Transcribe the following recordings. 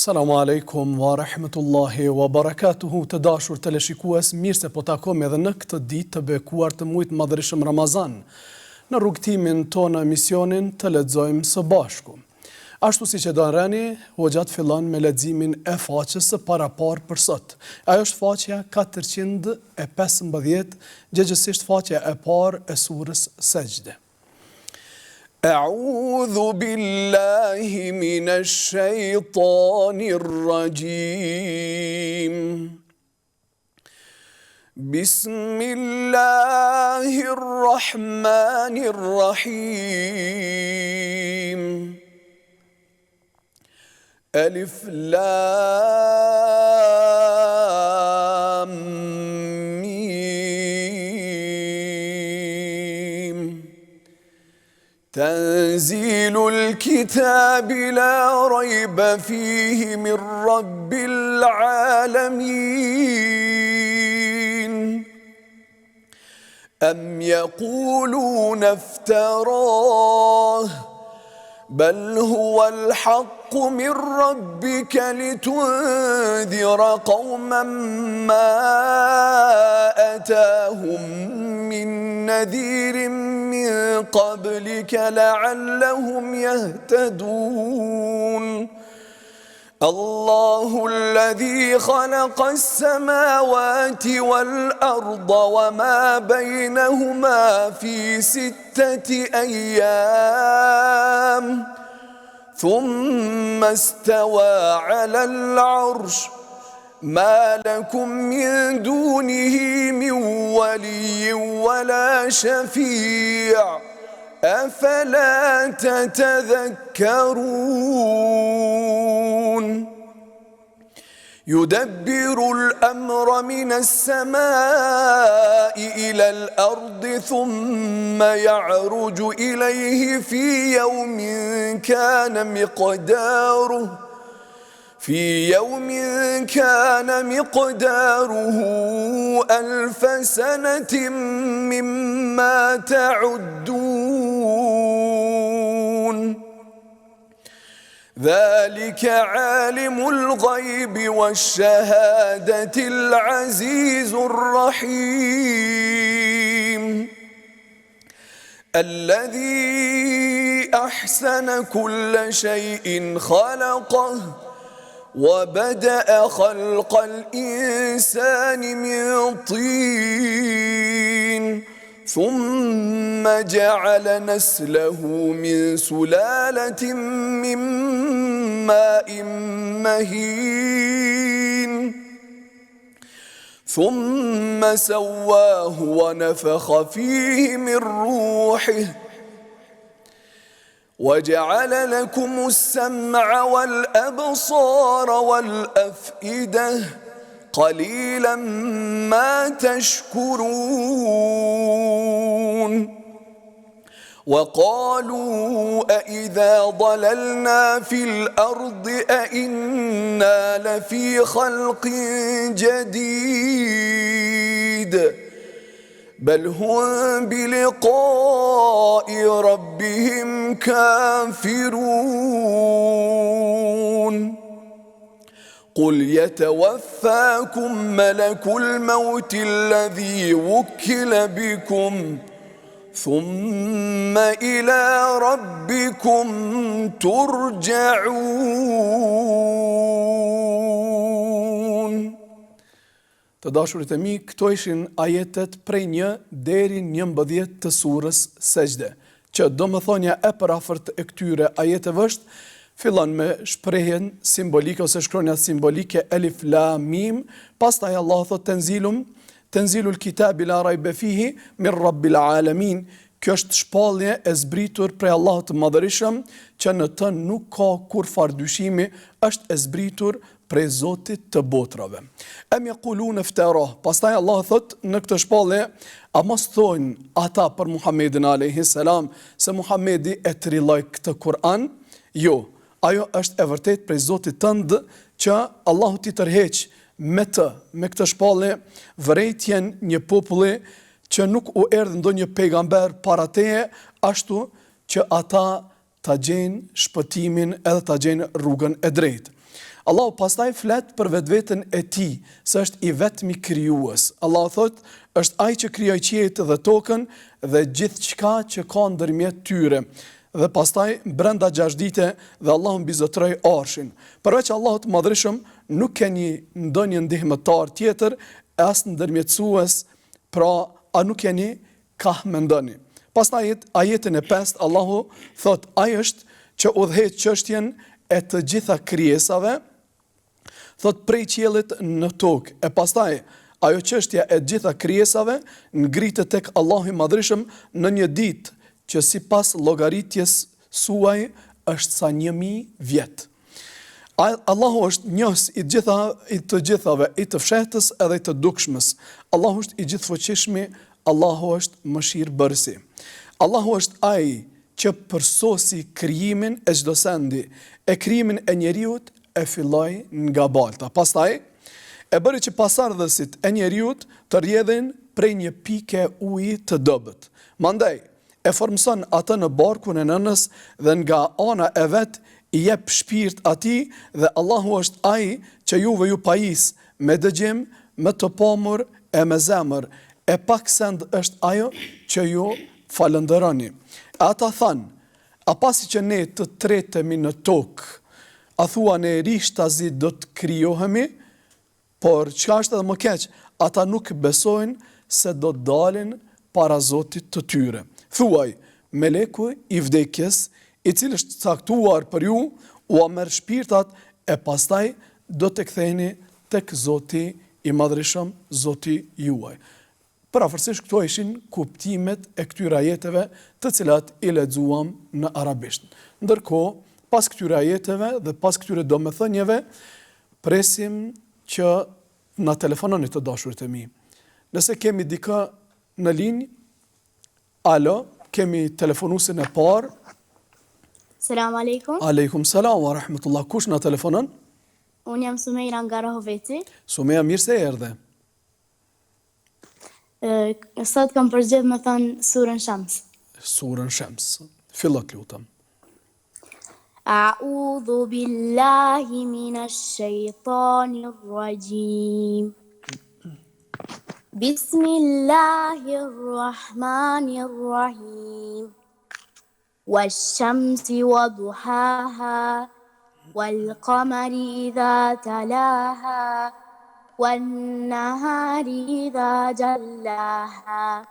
Assalamu alaikum wa rahmetullahi wa barakatuhu. Të dashur teleshikues, mirë se po takojmë edhe në këtë ditë të bekuar të muajit madhërisëm Ramazan. Në rrugtimin tonë emisionin të lexojmë së bashku. Ashtu siç e do rëni, hoxhat fillon me leximin e faqes së paraparë për sot. Ajo është faqja 415, gjithsesi faqja e parë e surës Sejdë. أعوذ بالله من الشيطان الرجيم بسم الله الرحمن الرحيم ألف لام تنزيل الكتاب لا ريب فيه من رب العالمين أم يقولون افتراه بل هو الحق من ربك لتنذر قوما ما أتاهم من نذير من قبلك لعلهم يهتدون الله الذي خلق السماوات والأرض وما بينهما في 6 أيام ثم استوى على العرش ما لكم من دونه من ولي ولا شفيع أفلا تتذكرون يدبر الأمر من السماء إلى الأرض ثم يعرج إليه في يوم كان مقداره 1000 سنة مما تعدون ذلك عالم الغيب والشهادة العزيز الرحيم الذي أحسن كل شيء خلقه وبدأ خلق الإنسان من طين ثم جعل نسله من سلالة من ماء مهين ثم سواه ونفخ فيه من روحه وجعل لكم السمع والأبصار والأفئدة قليلا ما تشكرون وقالوا أإذا ضللنا في الأرض أإنا لفي خلق جديد بل هم بلقاء ربهم كافرون قل يتوفاكم ملك الموت الذي وكل بكم ثم إلى ربكم ترجعون. Të dashurit e mi, këto ishin ajetet prej 1 deri në 11 të surës Sejdë, që domethënia e parafort e këtyre ajeteve është fillon me shprehjen simbolike ose shkronja simbolike Elif Lam Mim, pastaj Allah thot tenzilul kitabi la rajbe fihi min rabbil alamin. Kjo është shpallje e zbritur prej Allahut të Madhërisëm, që në të nuk ka kurfar dyshimi, është e zbritur prej Zotit të botrave. Em yaqulun iftara. Pastaj Allah thot në këtë shpallje, a mos thonë ata për Muhammedin alayhi salam se Muhamedi e trilloi këtë Kur'an? Jo, ajo është e vërtet prej Zotit tënd që Allahu t'i tërheq me këtë shpallje vërejtjen një populli që nuk u erdhë ndonjë pejgamber para teje, ashtu që ata ta gjenë shpëtimin edhe ta gjenë rrugën e drejtë. Allahu pastaj flet për vetveten e tij, se është i vetmi krijues. Allahu thot, është ai që krijoi qiejt dhe tokën dhe gjithçka që ka ndërmjet tyre. Dhe pastaj brenda 6 dite dhe Allahu mbizotroi arshin. Përveç Allahut Madhreshëm nuk ka një ndonjë ndihmëtar tjetër as ndërmjetësues, pra a nuk jeni ka mendoni. Pastaj ajetin e 5 Allahu thot, ai është që udhëheq çështjen e të gjitha krijesave, thot prej qiellit në tokë. E pastaj ajo çështja e gjitha krijesave ngritet tek Allahu i Madhreshëm në një ditë që sipas llogaritjes suaj është sa 1000 vjet. Allahu është njës i të gjithave, i të fshehtës edhe i të dukshmës. Allahu është i gjithfuqishmi, Allahu është mëshirëbërësi. Allahu është ai që përsosi krijimin e çdo sendi, e krijimin e njeriut e filloi nga balta. Pastaj e bëri që pasardhësit e njeriut të rrjedhin prej një pike uji të dobët. Mandej e formson atë në barkun e nënës dhe nga ana e vet i jep shpirt atij dhe Allahu është ai që juve ju pajis me dëgjim, me të pamur e me zemër. E pak send është ajo që ju falënderoni. Ata thanë, a pasi që ne të tretemi në tokë, a thua ne rishtazi do të krijohemi, por çka është edhe më keq, ata nuk besojnë se do të dalin para Zotit të tyre. Thuaj, meleku i vdekjes, i cili është caktuar për ju, u merr shpirtat e pastaj do të ktheheni tek Zoti i Madhreshëm, Zoti juaj. Parafërsisht këto ishin kuptimet e këtyre ajeteve të cilat i lexuam në arabisht. Ndërkohë, pas këtyre ajeteve dhe pas këtyre domethënieve, presim që na telefononi të dashurit e mi. Nëse kemi dikë në linjë, alo, kemi telefonuesin e parë. Selam aleikum. Aleikum selam wa rahmetullah. Kush na telefonon? Unë jam Sumeira nga Rahoveti. Sumeja, mirë se erdhe. Sot kam përgjedhur me thënë surën Shams. Surën Shams. Fillo të lutem. A'udhu billahi minash shaitanir rajim. Bismillahir rahmanir rahim. والشمس وضحاها والقمر إذا تلاها والنهار إذا جلاها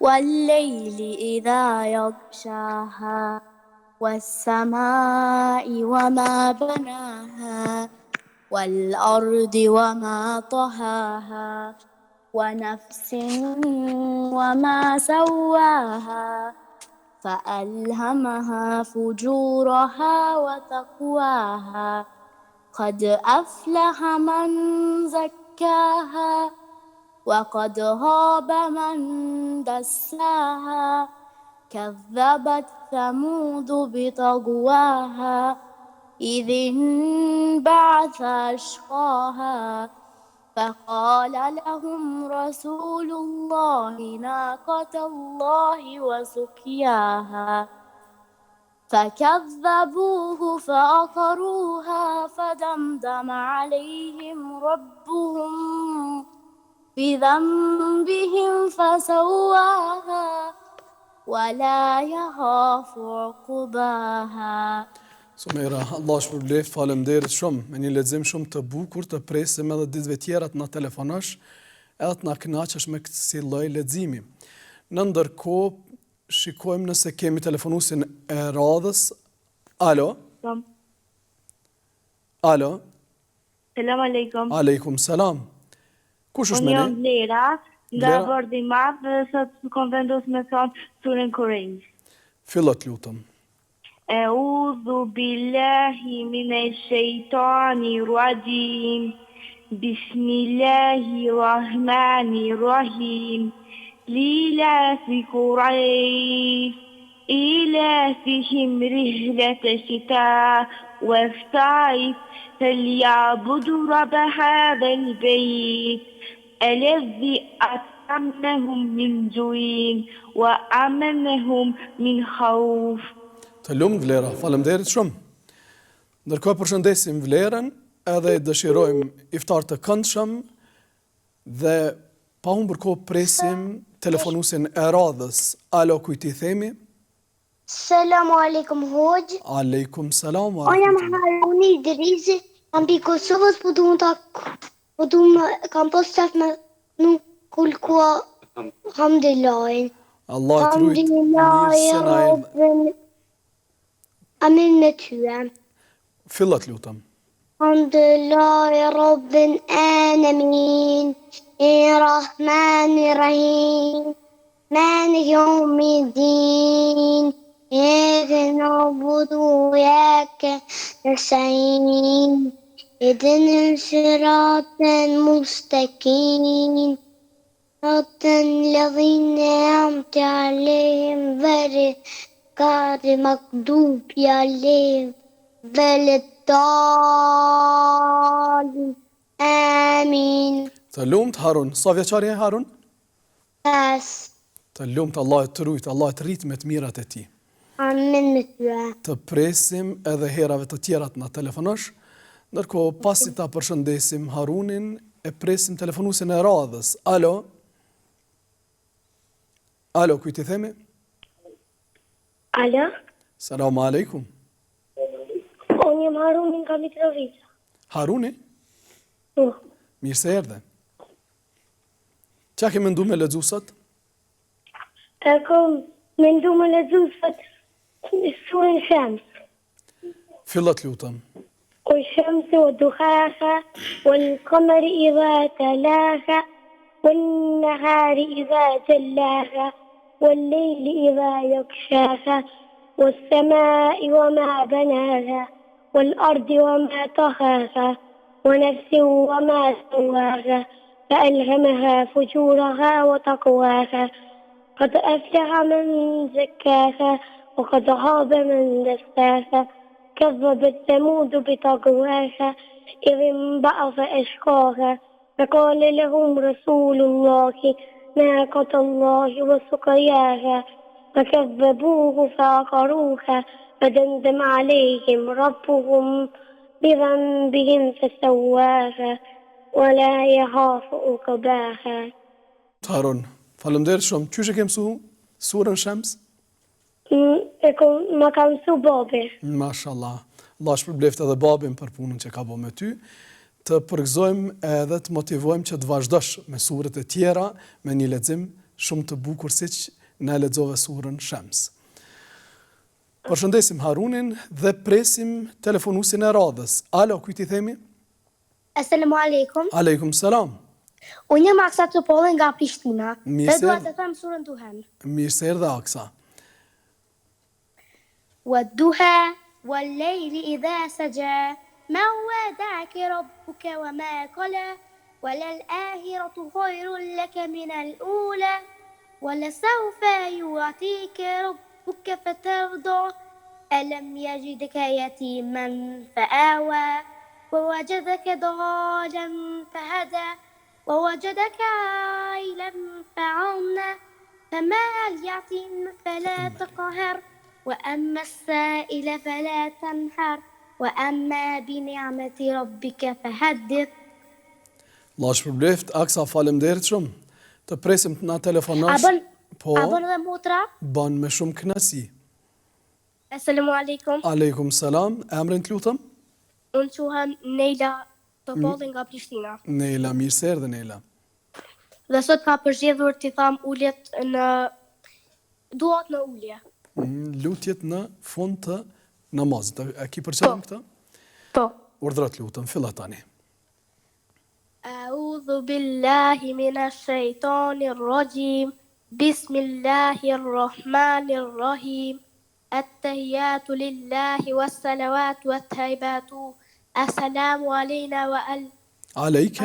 والليل إذا يغشاها والسماء وما بناها والأرض وما طهاها ونفس وما سواها فألهمها فجورها وتقواها قد أفلح من زكاها وقد خاب من دساها كذبت ثمود بطغواها إذ انبعث أشقاها فقال لهم رسول الله ناقة الله وسقياها فكذبوه فعقروها فدمدم عليهم ربهم بذنبهم فسواها ولا يخاف عقباها. Sumeira, Allah shpërbleft, faleminderit shumë, me një lexim shumë të bukur, të presim edhe ditëve tjera të na telefonosh, edhe të na kënaqësh me këtë si lloj leximi. Në ndërkohë, shikojmë nëse kemi telefonuesin e radhës. Alo? Alo? Selam aleikum. Aleikum selam. Kush është me ne? Unë jam Vlera, nga Bordi Madh, dhe sot kam vendosur me thonë surën Kurejsh. Fillo të lutem. A'udhu billahi minash shaitanir rajim. Bismillahir rahmanir rahim. Lilafi Quraysh إيلافهم رحلة الشتاء والصيف فليعبدوا رب هذا البيت الذي أطعمهم من جوع وآمنهم من خوف. Të lumë Vlera, faleminderit shumë. Ndërkohë përshëndesim Vlerën edhe dëshirojmë iftar të këndshëm dhe pa humbur kohë presim telefonusin e radhës. Alo, kujt i themi? Selamu alaikum hoj. Aleikum salam wa O jam rahmatullah. Haruni Idrisi, jam pi Kosovës, kam pas qef me nuk kulkua hamdillahin. Allah të rujt mirë se na erdhe. Rabbin, amin me tyre. Fillat lutem. Hamdillahi Rabbin alamin, Rahmanir-Rahim, Malik yawmiddin. إياك نعبد وإياك نستعين اهدنا الصراط المستقيم صراط الذين أنعمت عليهم غير المغضوب عليهم ولا الضالين آمين. Të lumt Harun, sa vjeçar je Harun? Pas. Të lumt Allah të rujt, Allah të rrit me të mirat e ti. Amin me tyre. Të presim edhe herave të tjera të na telefonosh, ndërkohë pasi ta përshëndesim Harunin, e presim telefonusin e radhës. Alo? Alo, kujt i themi? Alo? Salamu alaikum. Unë jam Haruni nga Mitrovica. Haruni? Mirë se erdhe. Qa ke mendu me lexu sot? E kom mendu me lexu sot surën Shams. Fillat lutem. والشمس وضحاها والقمر إذا تلاها والنهار إذا جلاها والليل إذا يغشاها والسماء وما بناها والأرض وما طحاها ونفس وما سواها فألهمها فجورها وتقواها قد أفلح من زكاها وقد خاب من دساها كذبت ثمود بطغواها إذ انبعث أشقاها فقال لهم رسول الله ناقة الله وسقياها فكذبوه فعقروها فدمدم عليهم ربهم بذنبهم فسواها ولا يخاف عقباها. Harun, faleminderit shumë. Qysh e ke mësu surën Shams? Ma ka mësu babi. Mashallah. Allah shpërbleft edhe babin për punën që ka bërë me ty. Të përgëzojmë edhe të motivojmë që të vazhdosh me surët e tjera me një lexim shumë të bukur siç na lexove surën Shams. Përshëndesim Harunin dhe presim telefonusin e radhës. Alo, kujt i themi? Assalamu alaikum. Aleikum salam. Unë jam Aksa Topollë nga Prishtina. Mirë Dhe se dua erdhe. të them surën Duhan. Mirë se erdhe Aksa. والضحى والليل إذا سجى ما ودعك ربك وما قلى وللآخرة خير لك من الأولى ولسوف يعطيك ربك فترضى ألم يجدك يتيما فآوى ووجدك ضالا فهدى ووجدك عائلا فعغنى فما اليتيم فلا تقهر وأما السائل فلا تنحر وأما بنعمة ربك فحدث. Allah shpërbleft, Aksa faleminderit shumë. Të presim të na telefonosh. Po. A bën edhe motra? Ban me shumë kënaqësi. Assalamu alaikum. Aleikum salam. Emrin të lutem? Unë quhem Nejla Topollë nga Prishtina. Nejla, mirë se erdhe Nejla. Dhe sot ka përzgjedhur t'i tham uljet në duat në ulje. Lutjet në fund të namazit. A ki përqenim këta? Po. Urdhrat lutem, filla tani. أعوذ بالله من الشيطان الرجيم بسم الله الرحمن الرحيم التحيات لله والصلوات والطيبات السلام علينا عليك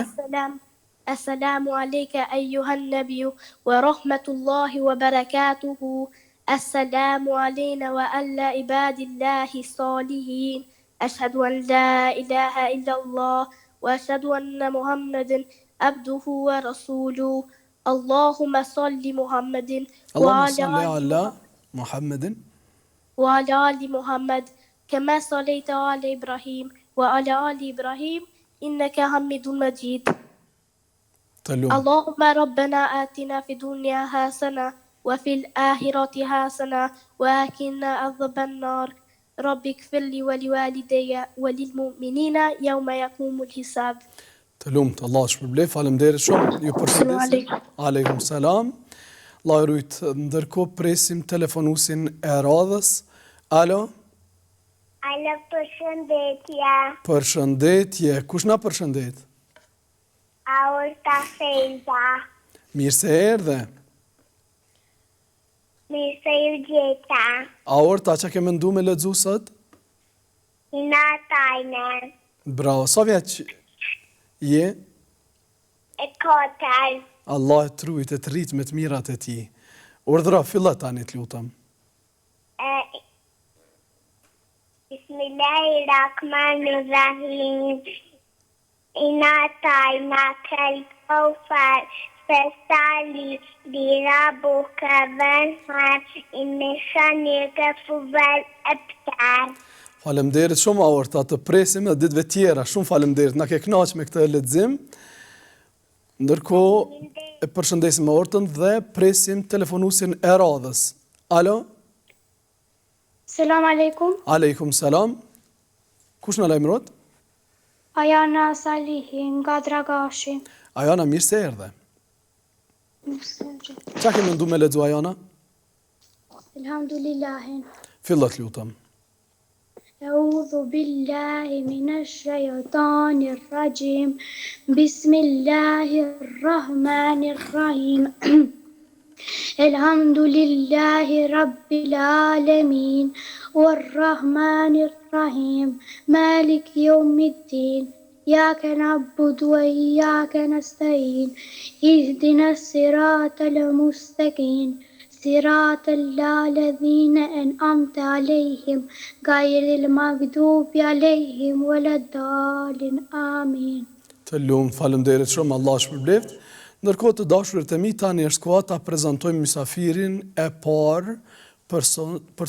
السلام عليك أيها النبي ورحمة الله وبركاته السلام علينا وعلى عباد الله الصالحين أشهد أن لا إله إلا الله وأشهد أن محمد عبده ورسوله اللهم صل محمد اللهم صل على محمد وعلى آل محمد كما صليت على إبراهيم وعلى آل إبراهيم إنك حميد مجيد. Të lumë. اللهم ربنا آتنا في الدنيا حسنة وفي الآخرة حسنة وقنا عذاب النار. رب اغفر لي ولوالدي وللمؤمنين يوم يقوم الحساب. Të lumt, Allah shpërblef, faleminderit shumë. Ju përshëndesim. Aleikum salam. Allah ju rujt, ndërkohë presim telefonusin e radhës. Alo? Alo, përshëndetje. Përshëndetje. Kush na përshëndet? Aurta Fejza. Mirë se erdhe. Mirë se ju gjeta. Aorta, që ke mendu me lexu sot? Ina tajne. Bravo. Sa vjeç je? E kotër. Allah e trujt e të rrit me të mirat e ti. Urdhra, fillat tani të lutem. Bismillahirrahmanirrahim. Ina tajna kel kofar. Fesali di rabuka venhar. Inni shanike fuvel eptar. Faleminderit shumë Aorta, të presim edhe ditëve tjera. Shumë faleminderit. Na ke kënaqur me këtë lexim. Ndërkohë e përshëndesim Aortën dhe presim telefonusin e radhës. Alo? Selam aleikum. Aleikum salam. Kush na lajmërot? Ajana Salihi nga Dragashi. Ajana, mirë se erdhe. Qa ke mendu me lexu Ajana? Elhamdulillahin. Fillat lutem. أعوذ بالله من الشيطان الرجيم بسم الله الرحمن الرحيم الحمد لله رب العالمين والرحمن الرحيم مالك يوم الدين إياك نعبد وإياك نستعين اهدنا الصراط المستقيم صراط الذين أنعمت عليهم غير المغضوب عليهم ولا الضالين آمين. Të lumë, faleminderit shumë, Allah shpërbleft. Ndërkohë të dashurit e mi, tani është koha ta prezantojmë mysafirin e parë për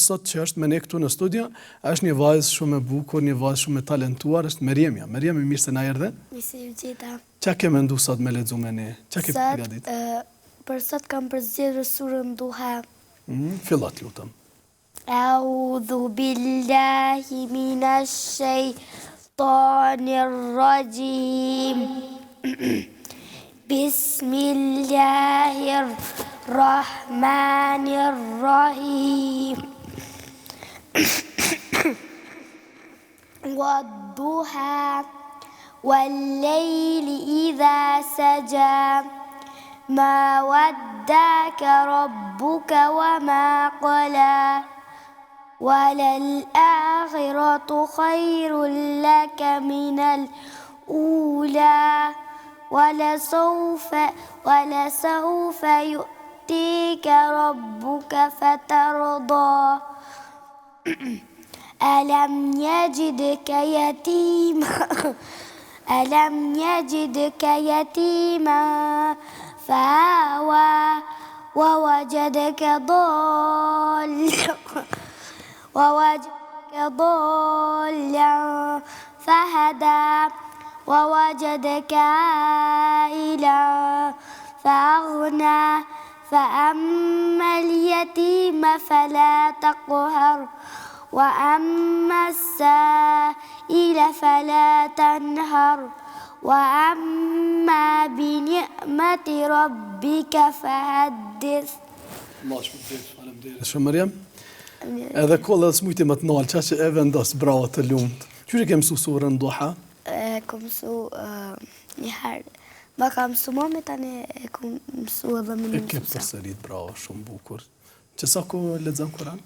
sot që është me ne këtu në studio. Është një vajzë shumë e bukur, një vajzë shumë e talentuar, është Meriemja. Meriemi, mirë se na erdhe. Mirë se ju gjeta. Qa ke mendu sot me lexu me ne? Qa ke përgatit? Për sot kam përzgjedhur surën Duha. Fillat lutem. A'udhu billahi minash shaitanir rajim. Bismillahir rahmanir rahim. Wad-duha wal-layli idha saja. ما ودعك ربك وما قلى وللآخرة خير لك من الأولى ولسوف يؤتيك ربك فترضى ألم يجدك يتيما فآوى ووجدك ضالا فهدى ووجدك عائلا فأغنى فأما اليتيم فلا تقهر وأما السائل فلا تنهر وأما بنعمة ربك فحدث. Allah shpërbleft, faleminderit shumë Meriam. Edhe kolla dhe smujti më të nalë, qa që e vendos, bravo të lumt. Qyri ke mësu surën Duha? Kom mësu një herë. Ma ka mësu mami, tani e kom mësu edhe më E mësu. ke përsërit, bravo, shumë bukur. Që sa ko lexon Kur'an?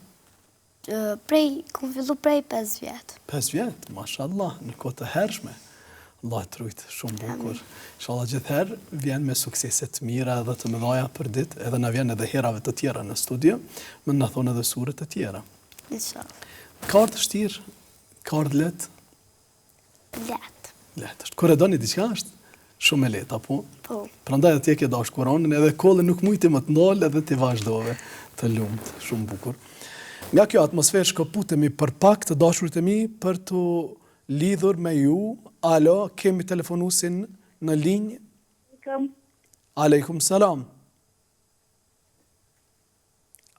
Kom fillu prej 5 vjetë. 5 vjetë, mashallah, në kohë të hershme. Allah të rujtë, shumë bukur. Inshallah gjithherë vjen me suksese të mira edhe të mëdhaja për ditë, edhe na vjen edhe herave të tjera në studio, më na thonë edhe surët të tjera. Inshallah. Ka ardhë shtirë, ka ardhë letë? Letë. Letë është. Kur e doni diçka është shumë e lehtë, apo? Po. Prandaj atje ke dash Kur'anin, edhe kolle nuk mujti më të ndalë edhe ti vazhdove të lumt, shumë bukur. Nga kjo atmosferë shkëputemi për pak të dashurit e mi për të lidhur me ju. Alo, kemi telefonusin në linjë. Aleikum salam.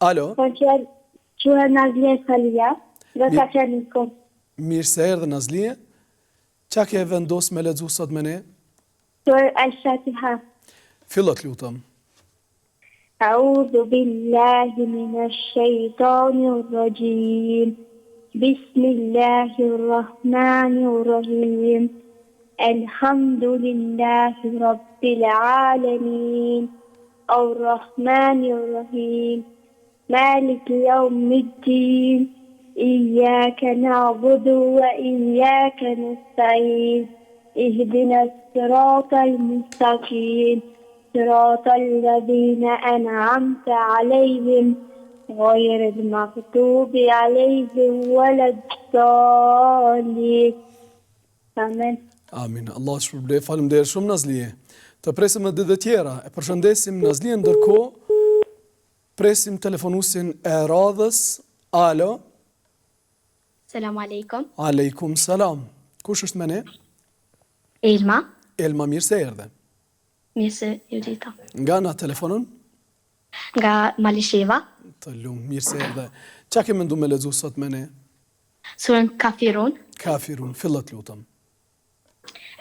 Alo. Quhe Nazlie Salia, dhe ka qenë Mirë se erdhe Nazlie. Qa ke vendos me lexu sot me ne? Surë Al-Fatiha. Fillo të lutëm. A'udhu billahi minash shaitanir rajim. Bismillahir rahmanir rahim. Alhamdulillahi rabbil alamin. Ar-Rahmanir Rahim. مالك يوم الدين إياك نعبد وإياك نستعين اهدنا الصراط المستقيم صراط الذين أنعمت عليهم غير المغضوب عليهم ولا الضالين. Amen. Amin. Allah shpërblet. Faleminderit shumë Nazlie. Të presim edhe ditë tjera. E përshëndesim Nazlie, ndërkohë presim telefonusin e radhës. Alo. Selam aleikum. Aleikum salam. Kush është me ne? Elma. Elma, mirë se erdhe. Mirë se ju gjeta. Nga na telefonon? Nga Malisheva. Të lumë, mirë se erdhe. Qa ke mendu me lexu sot me ne? Surën Kafirun. Kafirun, fillat lutëm.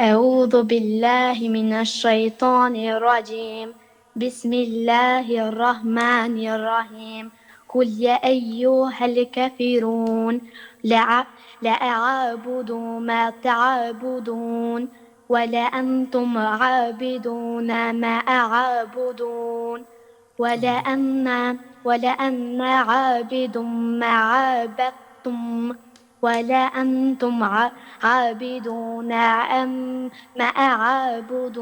A'udhu billahi minash shaitanir rajim. Bismillahir rahmanir rahim. قل يا أيها الكافرون لا أعبد ما تعبدون ولا أنتم عابدون ما أعبدون ولا أنا عابد ما عابدتم ولا أنتم عابدون ما أعبد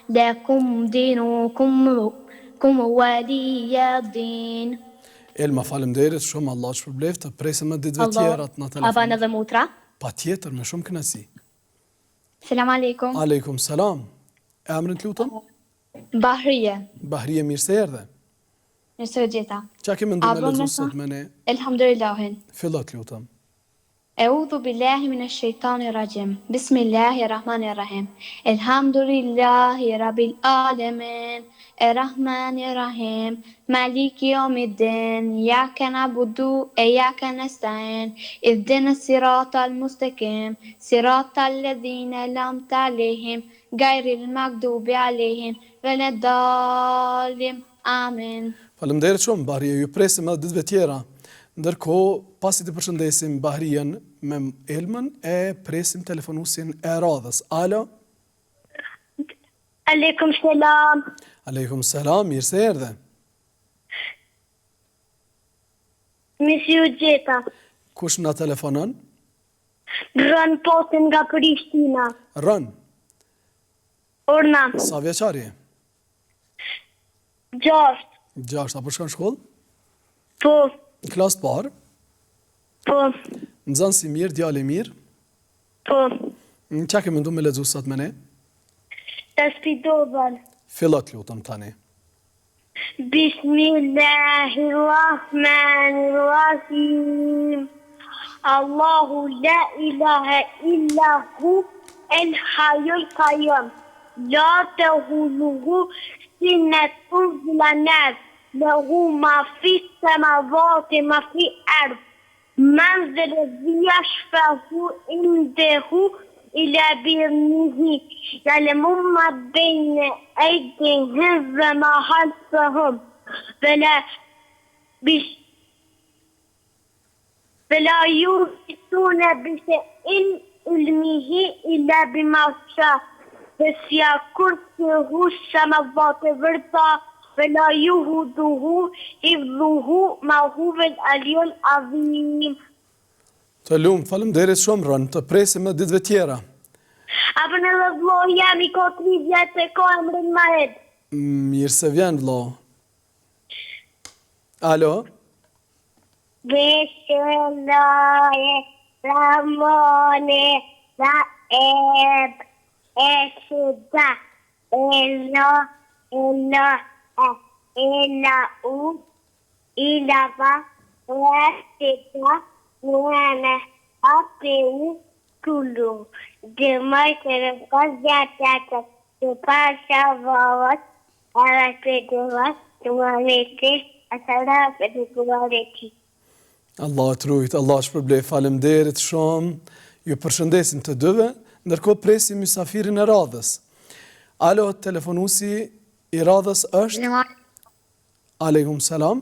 لكم دينكم ولي دين. Elma, faleminderit shumë, Allah shpërbleft, të presim edhe ditëve tjera të na telefonat. Aban edhe mutra? Patjetër, me shumë kënaqësi. Selam aleikum. Aleikum salam. Emrin të lutem? Bahrie. Bahrie, mirë se erdhe. Mirë se u gjeta. Qa ke mendu me lexu sot me ne? Elhamdulillahin. Fillo të lutem. A'udhu billahi minash shaitanir rajim. Bismillahir rahmanir rahim. Alhamdulillahi rabbil alamin. Ar-Rahmanir Rahim. Maliki yawmiddin. Iyyaka na'budu wa iyyaka nasta'in. Ihdinas siratal mustaqim. Siratal ladzina an'amta 'alayhim ghayril maghdubi 'alayhim waladdallin. Amin. Faleminderit shumë, Bahrie, ju presim edhe ditëve tjera. Ndërkohë, pasi të përshëndesim Bahrien me Elmën, e presim telefonusin e radhës. Alo. Aleikum selam. Aleikum selam, mirë se erdhe. Mirë se u gjeta. Kush na telefonon? Rën Potin nga Prishtina. Rën. Orna. Sa vjeçar je? 6. 6, apo shkon shkollë? Po. Në klasë të parë? Po. Nxënës si mirë, djalë i mirë? Po. Qa ke mendu me lexu sot me ne? Espidovan. Fillat lutëm tani. Bismillahirrahmanirrahim. Allahu la ilaha illa hu el hayyul qayyum. La ta'khudhuhu sinatun wala nawm. Lahu ma fi samawati ma fi ard. Man dha alladhi yashfa'u indahu إلى بإذنه يعلم ما بين أيديهم وما خلفهم فلا يحيطون بشيء علمه إلا بما شاء وسع كرسيه السماوات والأرض ولا يؤوده حفظهما وهو العلي العظيم. Të lumë, faleminderit shumë Rën, të presim edhe ditëve tjera. Apo në dhe vlo jam i ko 3 vjetë e ko emrin Mahed. Mirë se vjen vlo. Alo? Bismillahirrahmanirrahim. Esida ilava esida Nuene, Atiu, kullu. Gjemaj të rëfkas gjatë të pasha vavat, ara për të vas të marete, asara për të marete. Allah të rujt, Allah shpërblej, faleminderit shumë. Ju përshëndesim të dyve, ndërkohë presim mysafirin e radhës. Alo, telefonusi i radhës është? Aleikum selam.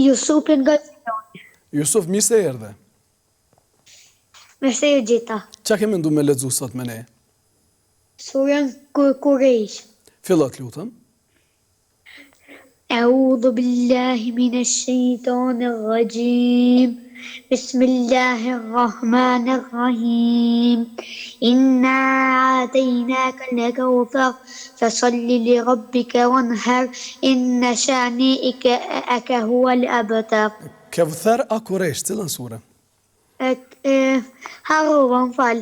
Jusufin nga Ziloni. Jusuf, mirë se erdhe. Me se ju gjitha. Qa ke mendu me lexu sot me ne? Surën Kurejsh. Fillot lutëm. أعوذ بالله من الشيطان الرجيم بسم الله الرحمن الرحيم إنا أعطيناك الكوثر فصل لربك وانحر إن شانئك هو الأبتر. Kevther a Kuresh, cilën sure? Harova më fal.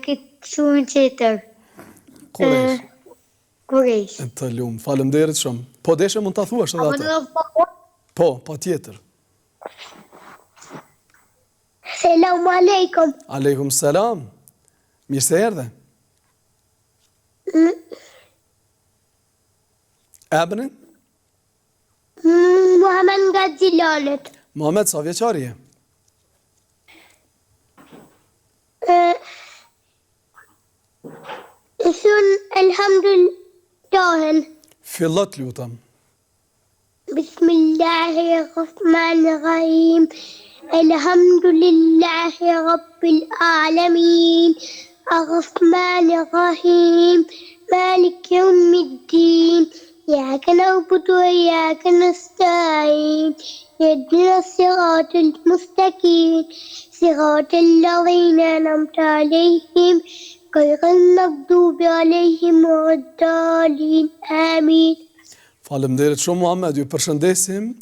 Këtë surën tjetër. Kuresh. Kurejsh. Të lumë, faleminderit shumë. Po deshe mund të thuash edhe atë? Po, pa tjetër. Selamu alaikum. Aleikum selam. Mirë se erdhe. Ebnin? Muhammed nga Zilonit. Muhammed, sa vjeqar je? Thun elhamdulillahin. Fillot lutëm. Bismillahirrahmanirrahim. Elhamdulillahi rabbil alamin. Arrahmanirrahim. Malik yawmiddin. إياك نعبد وإياك نستعين اهدنا الصراط المستقيم صراط الذين أنعمت عليهم غير المغضوب عليهم ولا الضالين آمين. Faleminderit shumë Muhammed, ju përshëndesim.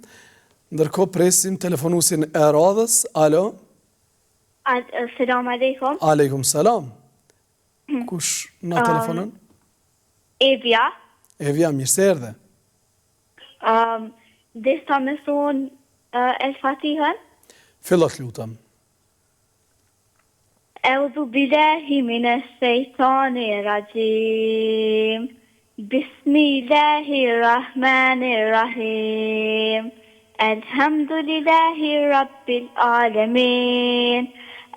Ndërkohë presim telefonusin e radhës. Alo. Assalamu alaikum. Aleikum selam. Kush na telefonon? Evja. Evja, mirë se erdhe. Desta me thonë El-Fatihën. Fillot lutëm. أعوذ بالله من الشيطان الرجيم بسم الله الرحمن الرحيم الحمد لله رب العالمين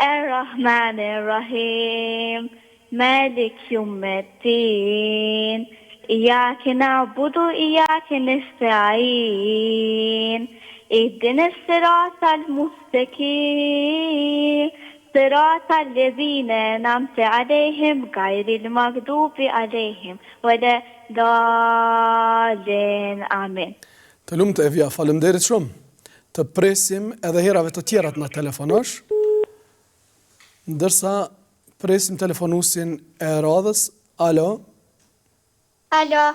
الرحمن الرحيم مالك يوم الدين إياك نعبد وإياك نستعين اهدنا الصراط المستقيم صراط الذين أنعمت عليهم غير المغضوب عليهم ولا الضالين آمين. Të lumt Evja, faleminderit shumë. Të presim edhe herave të tjera të na telefonosh. Ndërsa presim telefonusin e radhës. Alo. Alo,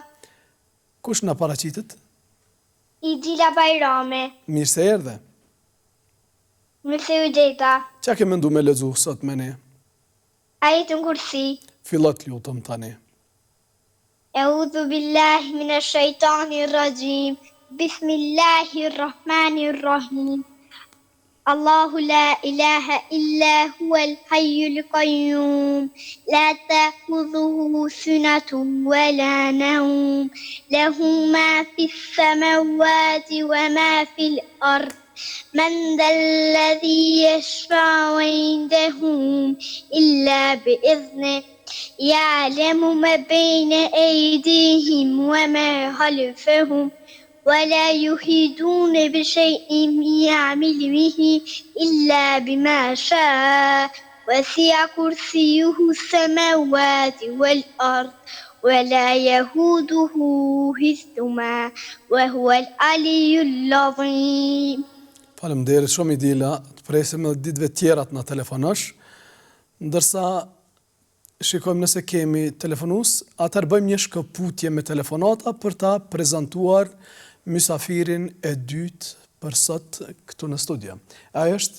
Kush na paraqitet? i Gjila Bajrame, Mirë se erdhe. më se u gjeta, Qa ke mendu me lexu sot me ne? ajetën kursi, Fillot lutëm tani. أعوذ بالله من الشيطان الرجيم بسم الله الرحمن الرحيم الله لا إله إلا هو الحي القيوم لا تأخذه سنة ولا نوم له ما في السماوات وما في الأرض من ذا الذي يشفع عنده إلا بإذنه يعلم ما بين أيديهم وما خلفهم ولا يحيطون بشيء من علمه إلا بما شاء وسع كرسيه السماوات والأرض ولا يهوده حفظهما وهو العلي العظيم. Faleminderit shumë Idila, të presim edhe ditëve tjera të na telefonosh. Ndërsa shikojmë nëse kemi telefonus, atëherë bëjmë një shkëputje me telefonata për ta prezantuar mysafirin e dytë për sot këtu në studio. Ai është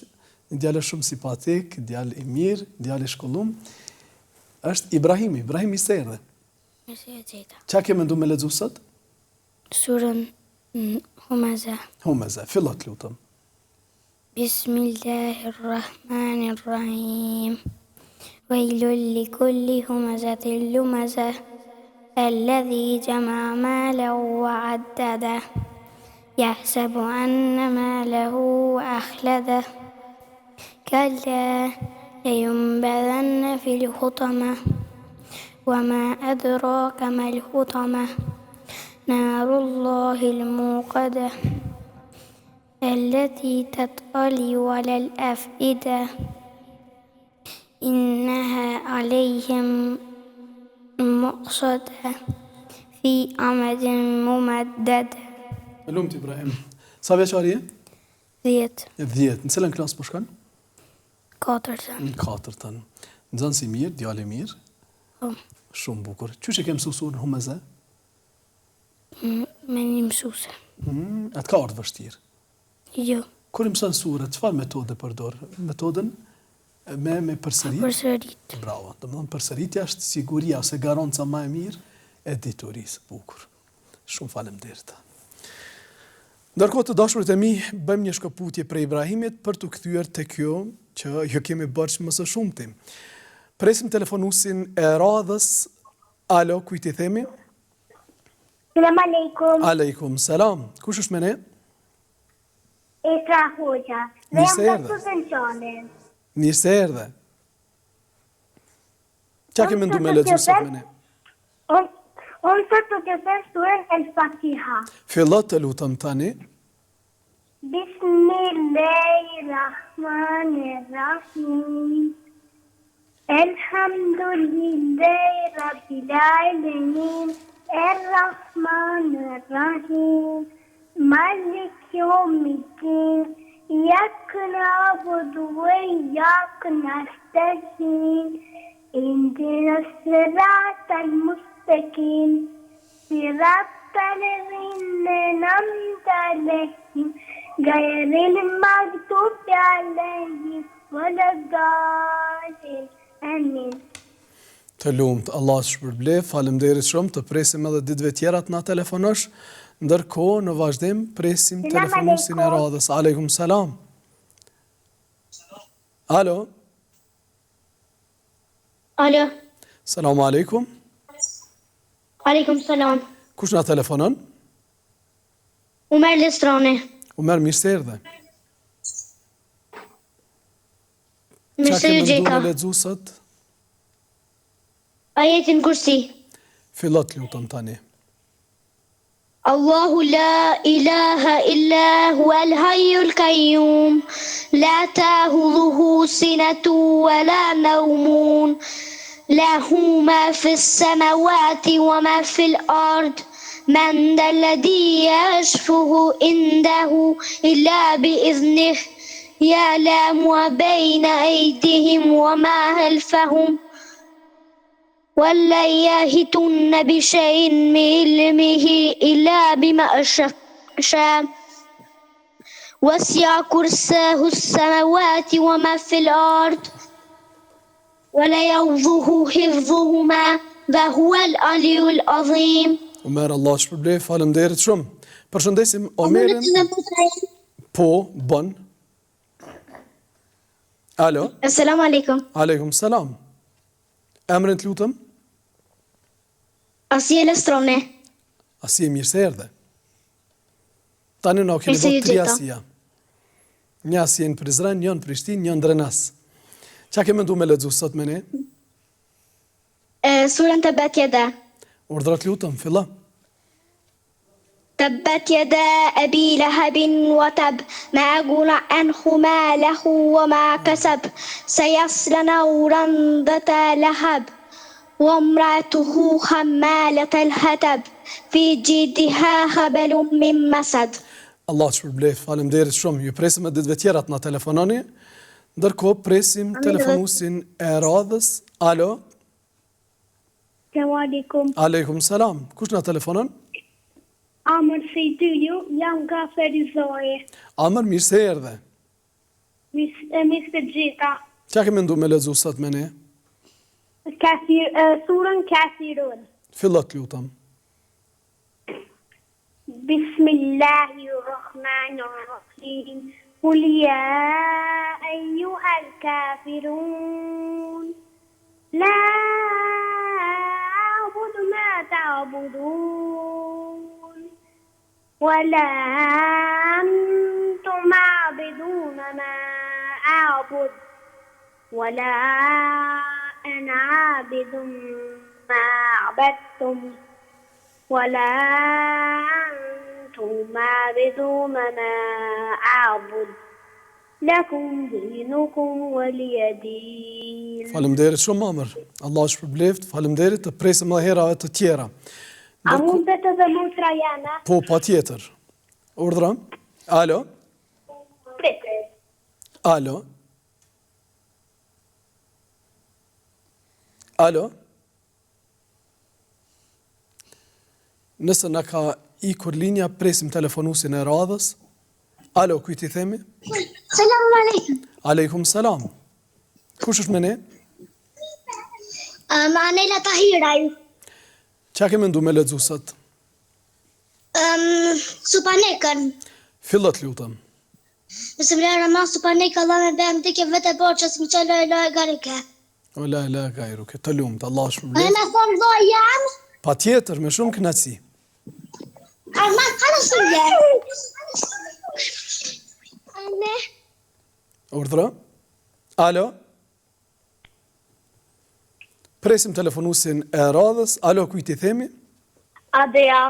një djalë shumë simpatik, djalë i mirë, djalë i shkollum. Është Ibrahimi. Ibrahimi se erdhe. Mirë se gjeta. Qa ke mendu me lexu sot? Surën Humaza. Humaza, fillot lutëm. Bismillahirrahmanirrahim. Wailul likulli humazatin lumazah. الذي جمع ماله وعدده يحسب أن ماله أخلده كلا لينبذن في الحطمة وما أدراك ما الحطمة نار الله الموقدة التي تطلع على الأفئدة إنها عليهم مقصدة في أمد ممددة. Lumt Ibrahim. Sa vjeçar je? 10. 10. Në cilën klasë po shkon? 4. Në 4. Nxënës i mirë, djalë i mirë. Shumë bukur. Çuçi ke mësuar surën Humaza? Me një mësuese. Atë ka ardhur vështirë. Jo. Kur mëson surën, çfarë metode përdor? Metodën me përsërit? Përsërit. Bravo. Domethënë përsëritja është siguria ose garanca më e mirë e diturisë. Bukur. Shumë faleminderit. Ndërkohë të dashurit e mi, bëjmë një shkëputje për Ibrahimit për të kthyer te kjo që jo kemi bërë më së shumti. Presim telefonusin e radhës. Alo, kujt i themi? Selam aleikum. Aleikum selam. Kush është me ne? Esra Hoxha. Mirë se erdhe. Mirë se erdhe. Qa ke mendu me lexuar sot me ne? Unë sot të të them surën El-Fatiha. Fillo të lutem tani. Bismillahirrahmanirrahim. Elhamdulillahi Rabbil Alamin. Errahmanirrahim. Malik Yawmiddin. إياك نعبد وإياك نستعين اهدنا الصراط المستقيم صراط الذين أنعمت عليهم غير المغضوب عليهم ولا الضالين آمين. Të lumt, Allah të shpërblef, faleminderit shumë, të presim edhe ditëve tjera të na telefonosh, ndërkohë në vazhdim presim telefonusin e radhës. Aleikum selam. Alo. Alo. Selamu aleikum. Aleikum selam. Kush na telefonon? Umer Lestroni. Umer, mirë se erdhe. Mirë se ju gjeka. Qa ke lexuar sot? Ajetin Kursi. Fillo të lutem tani. الله لا إله إلا هو الحي القيوم لا تأخذه سنة ولا نوم له ما في السماوات وما في الأرض من ذا الذي يشفع عنده إلا بإذنه يعلم ما بين أيديهم وما خلفهم ولا يحيطون بشيء من علمه إلا بما شاء وسع كرسيه السماوات وما في الأرض ولا يؤوده حفظهما وهو العلي العظيم. Umer, Allah shpërblef, faleminderit shumë. Përshëndesim Omerin. Po, bën. Alo. Assalamu alaikum. Aleikum selam. Emrin të lutem? Asie Lestrone. Asie, mirë se erdhe. Tani na keni Mirë se bërë ju 3 gjeta. asia. Një asie në Prizren, një në Prishtinë, një në Drenas. Qa ke mendu me lexuar sot me ne? Surën Tabbat Yada. Urdhra të lutem, fillo. تبت يدا أبي لهب وتب ما أغنى عنه ماله وما كسب سيصلى نارا ذات لهب وامرأته حمالة الحطب في جيدها حبل من مسد. Allah të shpërblef, faleminderit shumë. Ju presim edhe ditëve tjera të na telefononi. Ndërkohë presim telefonusin e radhës. Alo. Selamu alaikum. Aleikum selam. Kush na telefonon? Amër Sejtyju, jam nga Ferizoj. Amër, mirë se erdhe. Mirë se gjeta. Qa ke mendu me lexuar sot me ne? Surën Kafirun. Fillo të lutem. Bismillahirrahmanirrahim. قل يا أيها الكافرون لا أعبد ما تعبدون ولا أنتم عابدون ما أعبد ولا أنا عابد ما عبدتم ولا أنتم عابدون ما أعبد لكم دينكم ولي دين. Faleminderit shumë Amër. Allah shpërbleft. Faleminderit, të presim edhe herave të tjera. A mundet edhe motra jana? Po, patjetër. Urdhra? Alo? Pritë. Alo? Alo? Nëse na ka ikur linja, presim telefonusin e radhës. Alo, kujt i themi? Selam aleikum. Aleikum salam. Kush është me ne? Manela Tahiraj. Qa ke mendu me lexu sot? Supanekën. Fillot lutem. Bismillahirrahmanirrahim. Supanek Allah me bëm dike vete borçës më çelo e loj garike. O la la gajru, ke të lumt, Allah E shpërbleft. me thonë do jam. Patjetër, me shumë kënaqësi. Arman kanë sënje. Ane. Urdhra? Alo? Presim telefonusin e radhës. Alo, kujt i themi? Adea,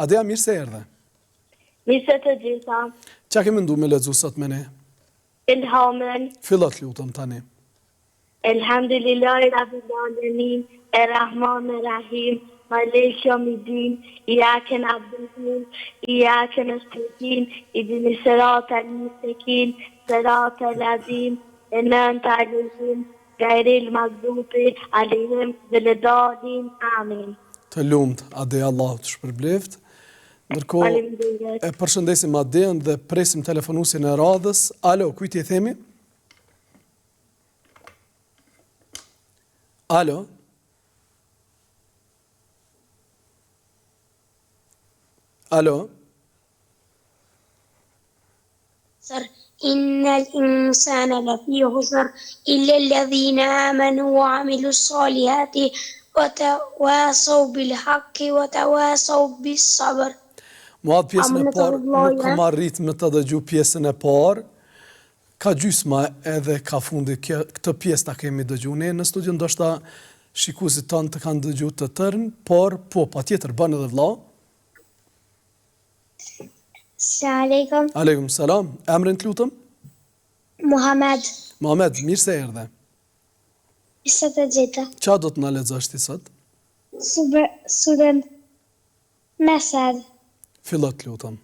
Adea, mirë se erdhe. mirë të gjitha. Qa ke mendu me lexu sot me ne? Ilhamen, Fillot lutem tani. Elhamdulillahi Rabbil Alamin, Errahman Errahim, Malik Yawmiddin, Iyyaka na'budu, Iyyaka nasta'in, Ihdinas siratal mustaqim, siratal ladzina an'amta 'alayhim, ghayril maghdubi 'alayhim waladdallin. Amin. Të lumt, Adea, Allah të shpërbleft. Ndërkohë, Faleminderit. e përshëndesim Adean dhe presim telefonusin e radhës. Alo, kujt i themi? Alo? Alo? إن الإنسان لفي خسر إلا الذين آمنوا وعملوا الصالحات وتواصوا بالحق وتواصوا بالصبر. Muad pjesën e Amë në të parë, vëlloja. nuk kam arrit me të dëgju pjesën e parë. Ka gjysma edhe ka fundi, këtë pjesë ta kemi dëgju. Ne në studio ndoshta shikuesit tanë të kanë dëgju të tërën, por po, patjetër bën edhe vëlla. Selam aleikum. Aleikum salam. Emrin të lutem? Muhammed. Mohamed, mirë se erdhe. Isa të gjitha. Qa do të na lexosh ti sot? Surën Mesad. Fillot lutem.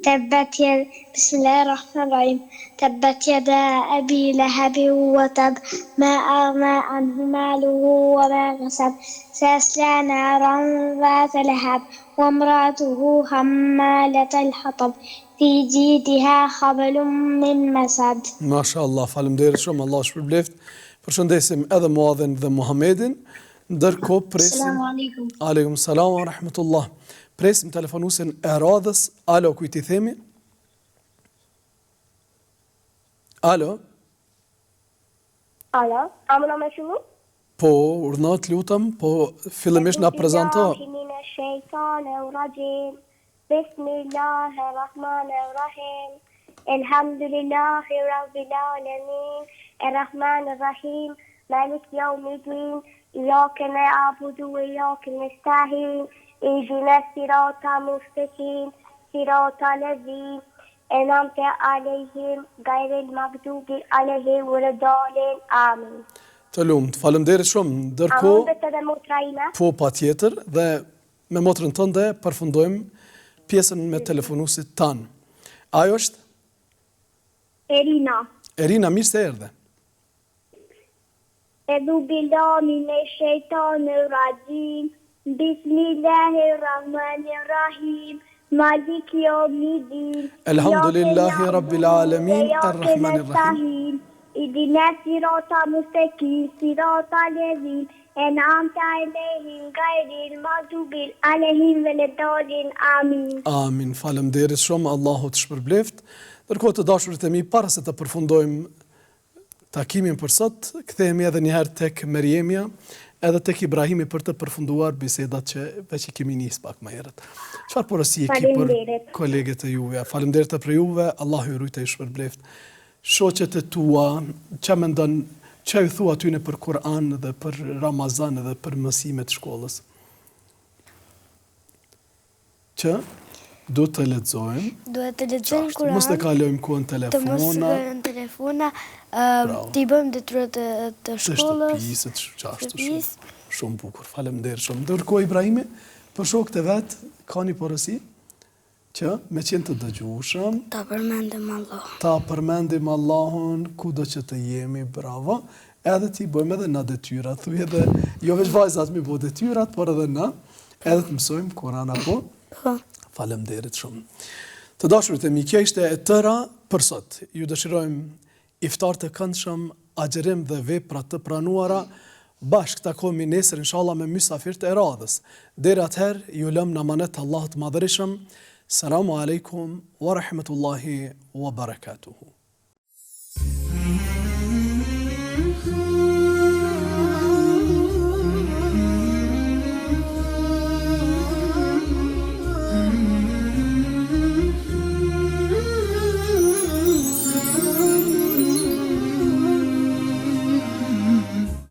تبت يد بسم الله الرحمن الرحيم تبت يدا أبي لهب وتب ما أغنى عنه ماله وما كسب سيصلى نارا ذات لهب وامرأته حمالة الحطب في جيدها حبل من مسد. Masha Allah, faleminderit shumë, Allah shpërbleft. Përshëndesim edhe Muadhin dhe Muhamedin. Ndërkohë presim. Assalamu alaikum. Aleikum salam wa rahmatullah. Presim telefonusin e radhës. Alo, kujt i themi? Alo? Alo, amna me shumë? Po, urdhënat lutem, po fillimisht na prezanto. Bismillahirrahmanirrahim. Elhamdulillahi Rabbil Alamin. Errahmanirrahim. Malik Yawmiddin. Iyyaka na'budu wa iyyaka nasta'in. اهدنا الصراط المستقيم صراط الذين أنعمت عليهم غير المغضوب عليهم ولا الضالين. آمين. Të lumt, faleminderit shumë. A Ndërkohë, mundet edhe motra ime? po patjetër dhe me motrën tënde përfundojmë pjesën me telefonusit tanë. Ajo është Erina. Erina, mirë se erdhe. Edu billahi minash shaitanir rajim. Bismillahirrahmanirrahim. Malik yawmiddin. Elhamdulillahi rabbil alamin, arrahmanirrahim. اهدنا الصراط المستقيم صراط الذين أنعمت عليهم غير المغضوب عليهم ولا الضالين. آمين. Amin, faleminderit shumë, Allahu të shpërbleft. Ndërkohë të dashurit e mi, para se të përfundojmë takimin për sot, kthehemi edhe një herë tek Meriemja, edhe tek Ibrahimi për të përfunduar bisedat që veç i kemi nis pak më herët. Çfarë porosie ki për kolegët e juve? Faleminderit për juve, Allahu ju rujtë e shpërbleft. Shoqet e tua, ç'a mendon, ç'a ju thua aty në për Kur'an dhe për Ramazan dhe për mësimet shkollës? Që duhet të lexojmë. Duhet të lexojmë Kur'an. Mos të kalojmë kohën telefona. Të mos kalojmë telefona, të i bëjmë detyrat të shkollës. Të shtëpisë, shumë bukur. Faleminderit shumë. Ndërkohë Ibrahimi, për shokët e vet, ka një porosi që me qenë të dëgjueshëm, Ta përmendim Allahun. Ta përmendim Allahun kudo që të jemi, bravo. Edhe ti bëjmë edhe na detyrat, thuaj edhe jo veç vajzat mi bëj detyrat, por edhe na, edhe të mësojmë Kur'an apo? Po. Faleminderit shumë. Të dashurit e mi, kjo ishte e tëra për sot. Ju dëshirojmë iftar të këndshëm, agjerim dhe vepra të pranuara. Bashkë takohemi nesër inshallah me mysafirët e radhës. Deri atëherë ju lëm në amanet Allahut madhërisëm. Selamu alaikum wa rahmetullahi wa barakatuhu.